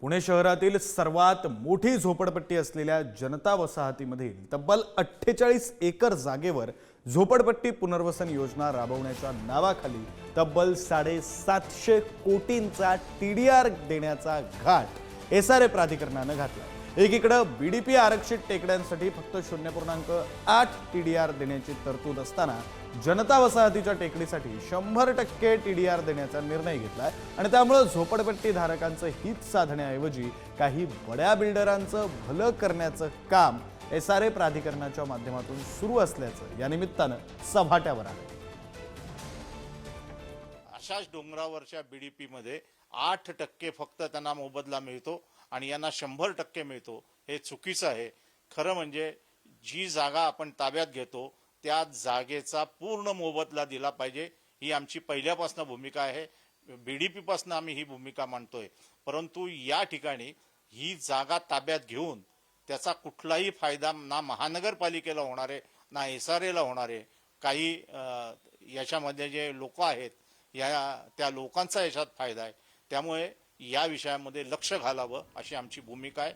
पुणे शहरातील सर्वात मोठी झोपडपट्टी असलेल्या जनता वसाहतीमधील तब्बल 48 एकर जागेवर झोपडपट्टी पुनर्वसन योजना राबवण्याच्या नावाखाली तब्बल 750 कोटींचा TDR देण्याचा घाट SRA प्राधिकरणाने घातला। एकीकडे बीडीपी आरक्षित टेकड्यांसाठी फक्त 0.8 TDR देण्याची तरतूद असताना जनता वसाहतीच्या टेकडीसाठी 100% TDR देण्याचा निर्णय घेतलाय आणि त्यामुळे झोपडपट्टी धारकांचं हित साधण्याऐवजी काही बड्या बिल्डरांचं भलं करण्याचं काम SRA प्राधिकरणाच्या माध्यमातून सुरू असल्याचं या निमित्तानं सभाट्यावर आलं। अशाच डोंगरावरच्या बीडीपी मध्ये 8% फक्त त्यांना मोबदला मिळतो आणि यांना 100% मिळतो। हे चुकीचं आहे। खरं म्हणजे जी जागा आपण ताब्यात घेतो त्या जागेचा पूर्ण मोबदला दिला पाहिजे ही आमची पहिल्यापासून भूमिका आहे। बीडीपी पासून आम्ही ही भूमिका मांडतोय, परंतु या ठिकाणी ही जागा ताब्यात घेऊन त्याचा कुठलाही फायदा ना महानगरपालिकेला होणार आहे ना SRA ला होणार आहे। काही याच्यामध्ये जे लोक आहेत त्या लोकांचा याच्यात फायदा आहे, त्यामुळे या विषयामध्ये लक्ष घालावं अशी आमची भूमिका आहे।